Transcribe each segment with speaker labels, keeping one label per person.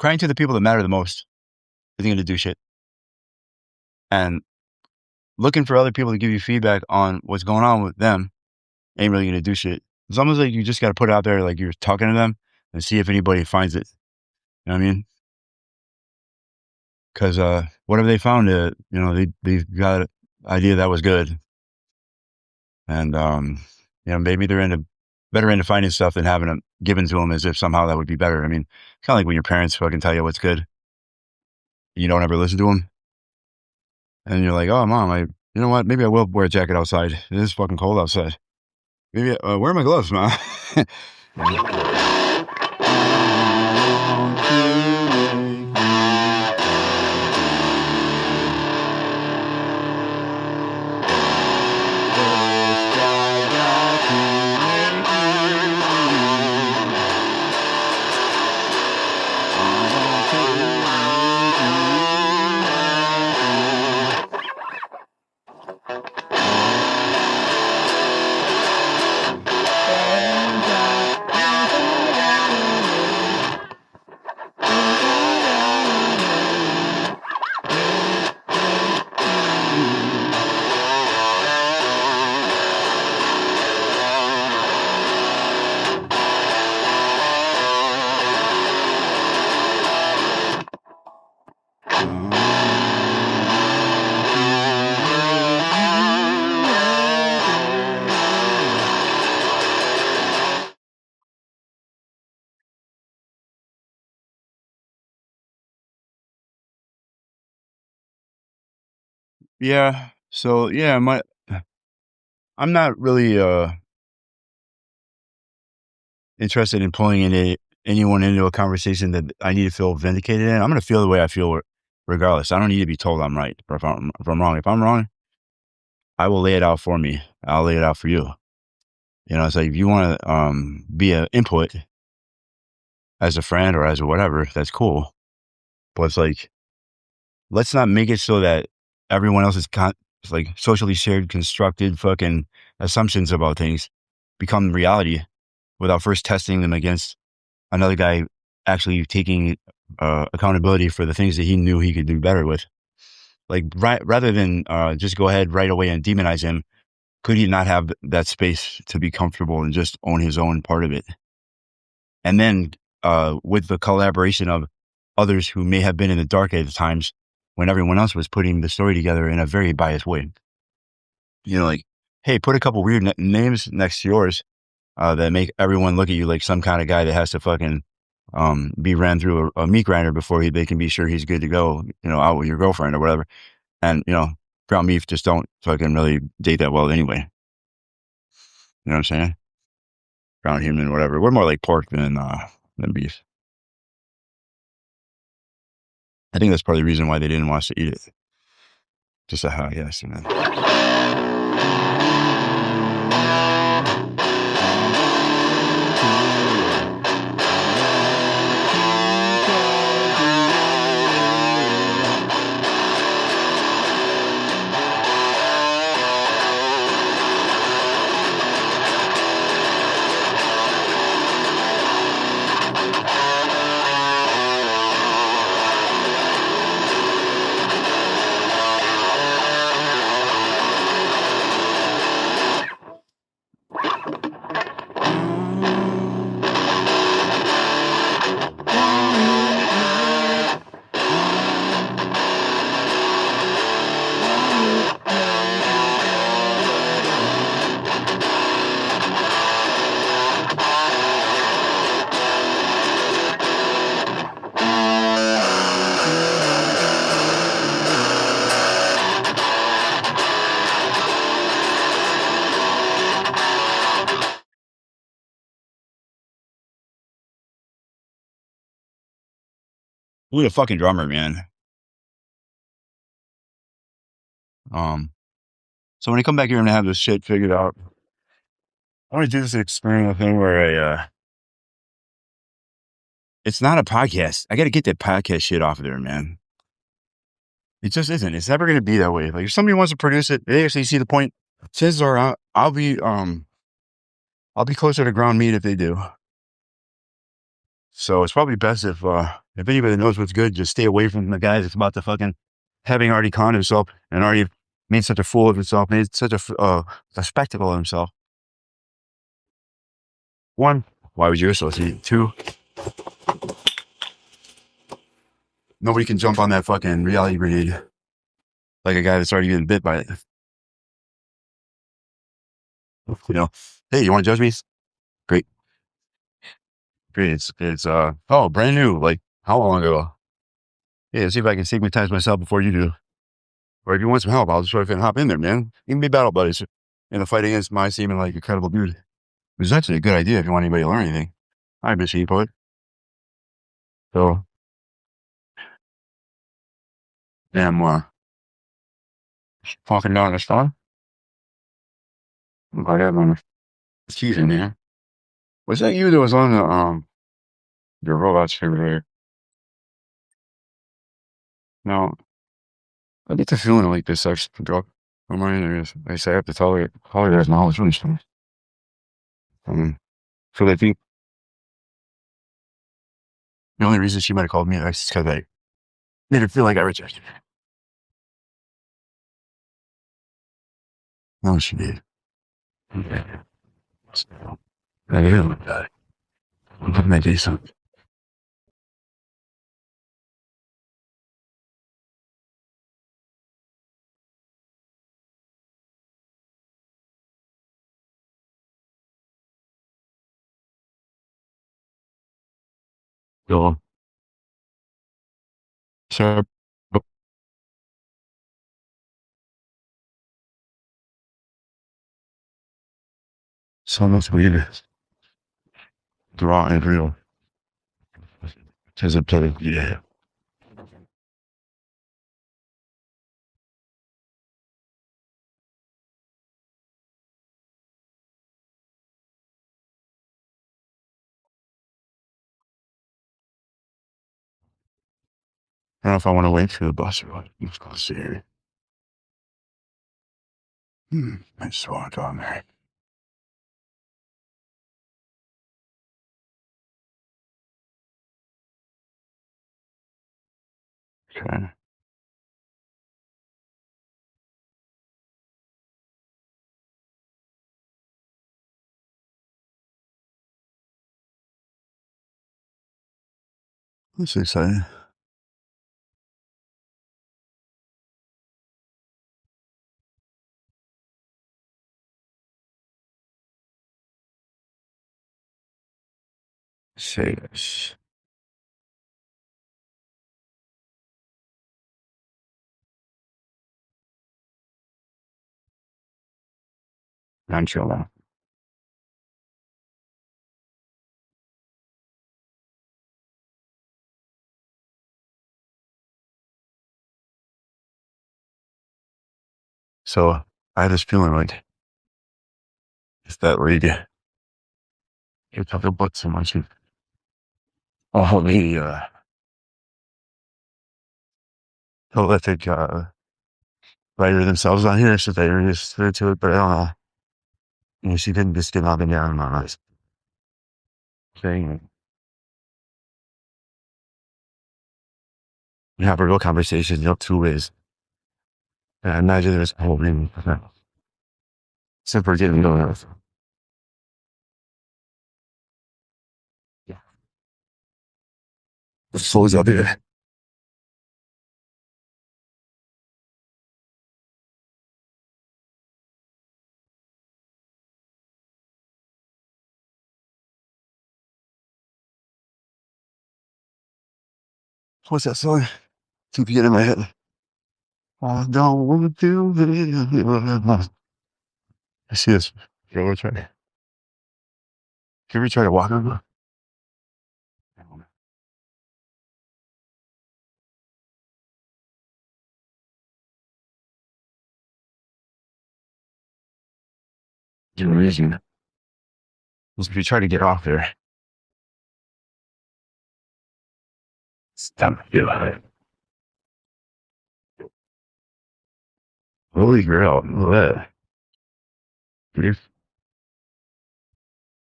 Speaker 1: crying to the people that matter the most isn't going to do shit. And looking for other people to give you feedback on what's going on with them ain't really going to do shit. It's almost like you just got to put it out there like you're talking to them and see if anybody finds it. You know what I mean? Because whatever they found, they got an idea that was good. And, maybe they're better into finding stuff than having it given to them as if somehow that would be better. I mean, kind of like when your parents fucking tell you what's good. You don't ever listen to them. And you're like, oh, Mom, you know what? Maybe I will wear a jacket outside. It is fucking cold outside. Maybe, where are my gloves, Mom? Yeah. So yeah, I'm not really interested in pulling anyone into a conversation that I need to feel vindicated in. I'm going to feel the way I feel regardless. I don't need to be told I'm right or if I'm wrong. If I'm wrong, I will lay it out for me. I'll lay it out for you. It's like if you want to be an input as a friend or as a whatever, that's cool. But it's like, let's not make it so that everyone else's like socially shared, constructed fucking assumptions about things become reality without first testing them against another guy actually taking accountability for the things that he knew he could do better with. Like, rather than just go ahead right away and demonize him, could he not have that space to be comfortable and just own his own part of it? And then with the collaboration of others who may have been in the dark at the times when everyone else was putting the story together in a very biased way. Like, hey, put a couple weird names next to yours that make everyone look at you like some kind of guy that has to fucking be ran through a meat grinder before they can be sure he's good to go, out with your girlfriend or whatever. And, ground beef just don't fucking really date that well anyway. You know what I'm saying? Ground human, whatever. We're more like pork than beef. I think that's part of the reason why they didn't want us to eat it. Just a yes, man. Who's a fucking drummer, man? So when I come back here and have this shit figured out, I want to do this experimental thing where it's not a podcast. I got to get that podcast shit off of there, man. It just isn't. It's never going to be that way. Like if somebody wants to produce it, they actually see the point. Chances are I'll be closer to ground meat if they do. So it's probably best if anybody knows what's good, just stay away from the guy that's about to fucking having already conned himself and already made such a fool of himself, made such a spectacle of himself. One, why would you associate? Two, nobody can jump on that fucking reality grenade like a guy that's already been bit by it. You know, hey, you want to judge me? Great, great. It's brand new. Like how long ago? Yeah, see if I can stigmatize myself before you do. Or if you want some help, I'll just try to hop in there, man. You can be battle buddies in the fight against my seeming like a credible dude. Which is actually a good idea if you want anybody to learn anything. I've been seeing poet. So, damn, walking down the store. I have on the keys in there. Was that you that was on the robots over there? No, I get the feeling like this sex drug. On my end, I say I have to tolerate that knowledge from this. So they think the only reason she might have called me is because I made her feel like I rejected her. No, she did. Okay. So, I am. I'm gonna do something. So, so, so much weird. Raw and real. As a player, yeah. I don't know if I want to wait for the bus or what. Let's go see her. I just want to go on there. Okay. That's exciting. Say this. Non-chill. So I had this feeling like if that lady you talk about so much oh the prolific writer themselves on here, so they were just to it, but I don't know. You know, she didn't just get up and down on us thing. You have a real conversation, you know, two ways. And I imagine there's a whole ring. Simply didn't know that. Yeah. The soul's up here. What's that song? Keep getting in my head. I don't want to be. I see this. You ever try to? You ever try to walk over? You're amazing. If you try to get off there, stop. Holy grail. What?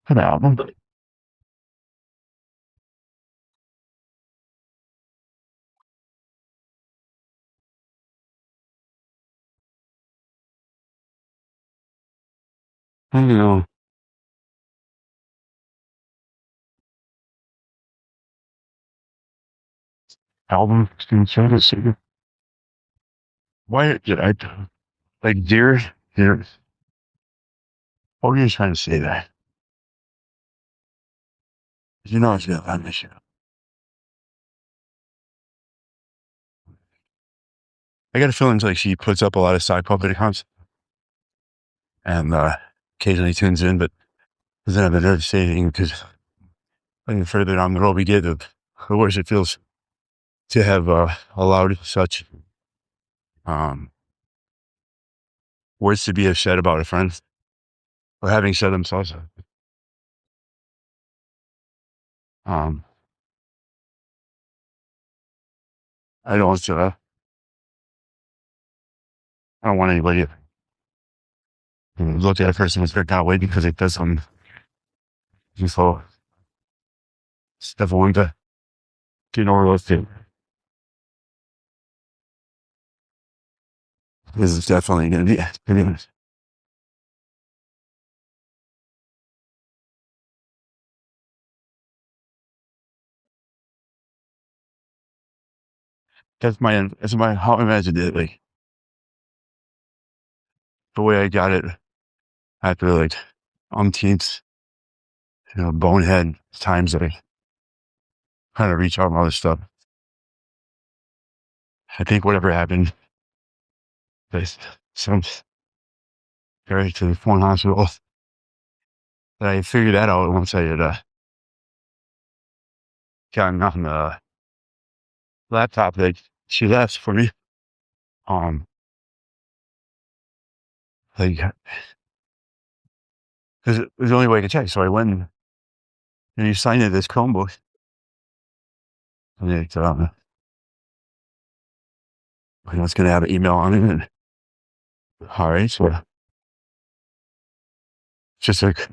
Speaker 1: An album? I don't know. Album and service. Why did I like dear? What were you trying to say there? You know it's gonna find this. I got a feeling like she puts up a lot of side puppet accounts and occasionally tunes in, but doesn't have the nerve to say anything because I think the further down the road we get, the worse it feels to have allowed such words to be said about a friend or having said themselves. I don't. I don't want anybody to look at a person as they're not waiting because it does some useful stuff. Going to get over those things. This is definitely going to be. To be honest. That's my how I imagined it. Like the way I got it after like umpteenth, bonehead times that I kind of reach out and all this stuff. I think whatever happened, they sent Gary to the phone hospital. That I figured that out once I had gotten on the laptop that she left for me. Like, because it was the only way I could check. So I went and you signed it this Chromebook, and it's going to have an email on it. And, all right, so just like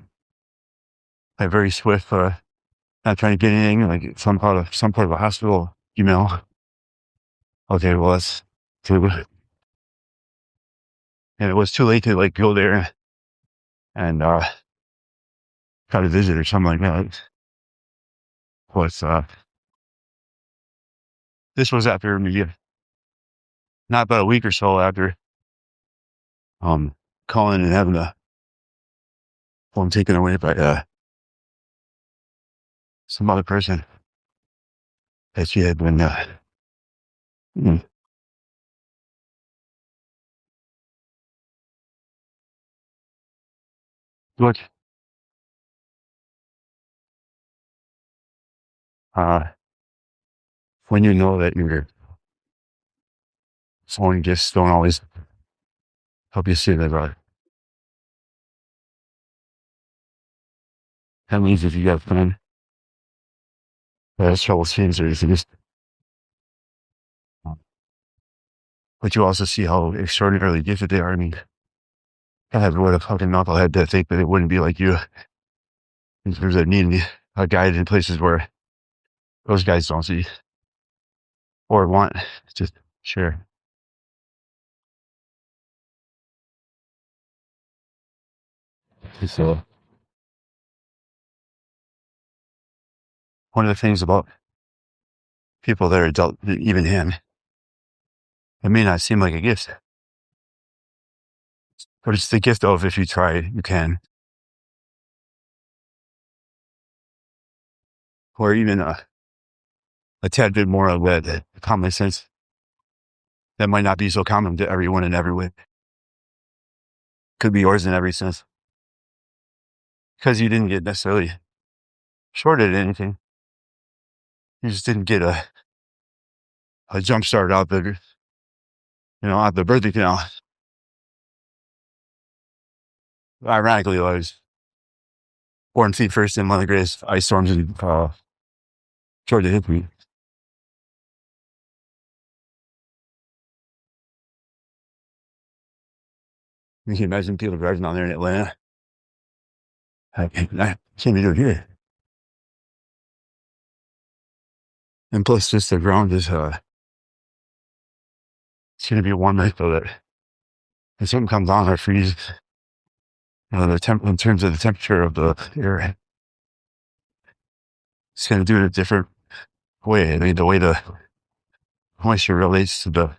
Speaker 1: a very swift, not trying to get anything, like some part of a hospital email. Okay, well that's too, and it was too late to like go there and try to visit or something like that. Was this was after maybe not about a week or so after calling and having the phone taken away by some other person that she had been mm, look uh when you know that your phone gifts don't always help you see that that means if you got a friend that has trouble seeing certain things, but you also see how extraordinarily gifted they are. I mean, I had what a fucking knucklehead to think that it wouldn't be like you in terms of needing a guide in places where those guys don't see or want. Just share. So one of the things about people that are adult, even him, it may not seem like a gift, but it's the gift of if you try, you can, or even a tad bit more of that common sense that might not be so common to everyone in every way. Could be yours in every sense because you didn't get necessarily shorted anything. You just didn't get a jump start out out the birthday canal. Ironically, I was born feet first in one of the greatest ice storms in Georgia history. You can imagine people driving down there in Atlanta. I can't be doing here. And plus, just the ground is it's going to be warm enough so that if something comes on or freezes, in terms of the temperature of the air, it's going to do it a different way. I mean, the way the moisture relates to the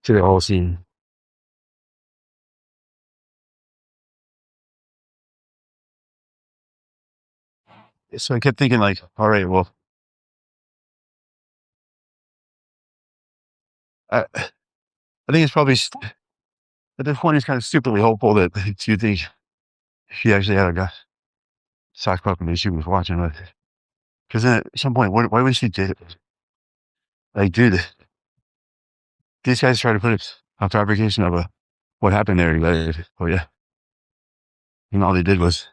Speaker 1: whole scene. So I kept thinking, like, all right, well, I think it's probably at this point, it's kind of stupidly hopeful that you think she actually had a sock puppet that she was watching with. Because then at some point, why would she do it? Like, dude, these guys try to put a fabrication of what happened there. Like, oh yeah, and all they did was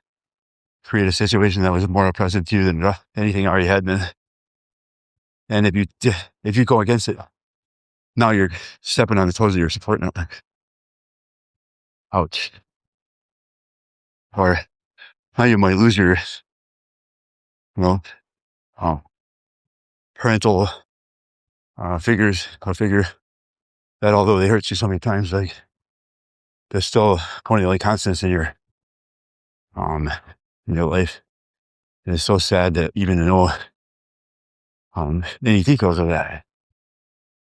Speaker 1: create a situation that was more oppressive to you than anything already had been. And if you go against it, now you're stepping on the toes of your support network. Ouch. Or now you might lose your, um, parental figures, a figure that although they hurt you so many times, like they're still one of the only constants in your life. And it's so sad that even though any details of that,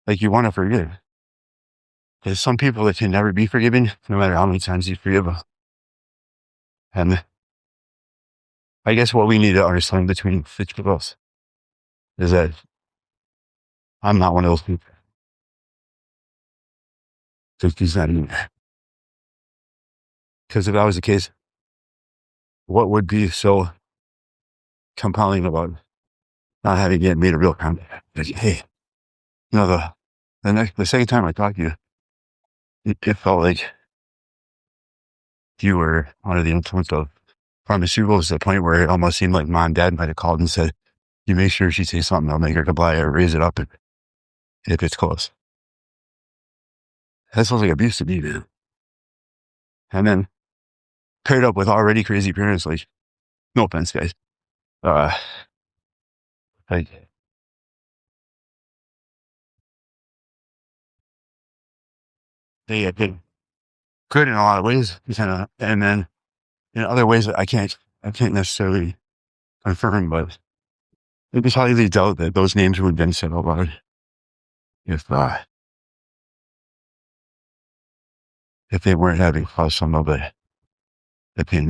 Speaker 1: like you want to forgive. There's some people that can never be forgiven, no matter how many times you forgive them. And I guess what we need to understand between each of us is that I'm not one of those people. He's not either. Because if that was the case, what would be so compelling about not having yet made a real comment? Like, hey, the second time I talked to you, it felt like you were under the influence of pharmaceuticals to the point where it almost seemed like mom and dad might have called and said, you make sure she says something, I'll make her comply or raise it up if it's close. That sounds like abuse to me, man. And then paired up with already crazy parents, like, no offense, guys. Like, they did good in a lot of ways, and then in other ways that I can't necessarily confirm, but it was highly doubt that those names would have been said out loud if they weren't having caused some of the pain.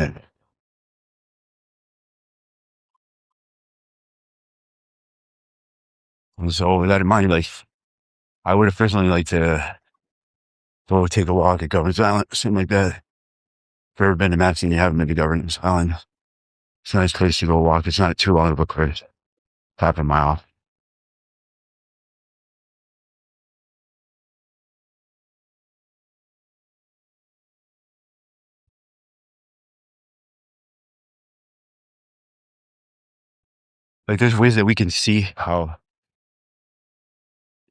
Speaker 1: And so with that in mind, like, I would have personally liked to go take a walk at Governance Island, something like that. If you've ever been to Matson, you haven't been to Governance Island. It's a nice place to go walk. It's not too long of a cruise, half a mile. Like, there's ways that we can see how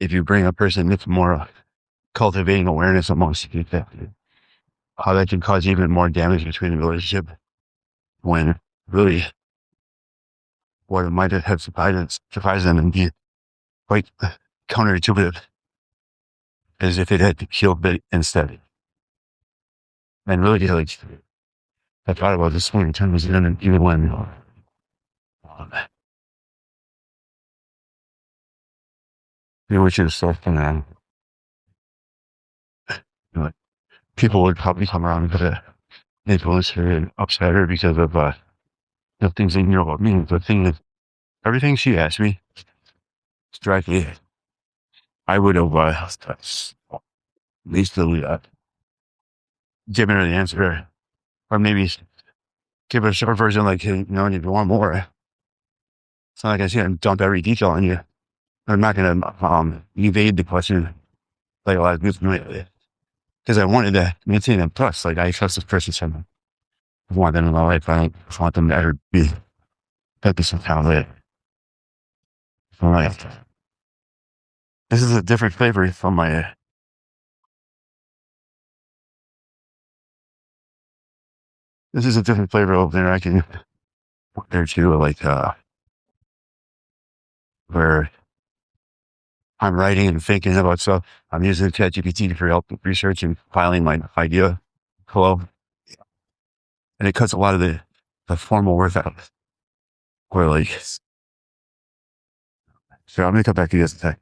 Speaker 1: if you bring a person with more cultivating awareness amongst people, how that can cause even more damage between the relationship when really what it might have surprised them and be quite counterintuitive as if it had healed it instead. And really, like, I thought about this many times, and even when which is stuff, and like, people would probably come around and influence her and upset her because of the things they knew about me. The thing is, everything she asked me directly, I would have at least given her the answer, or maybe give her a short version, like, hey, if you want more, it's not like I say and dump every detail on you. I'm not going to evade the question like a lot of people because I wanted to maintain them trust. Like, I trust this person. I want them in my life. I don't want them to ever be that somehow later. Like, this is a different flavor from my. This is a different flavor of interacting there too, like where I'm writing and thinking about stuff, I'm using ChatGPT for help with research and filing my idea flow, and it cuts a lot of the formal work out. Where like, so I'm gonna come back to you guys in a sec.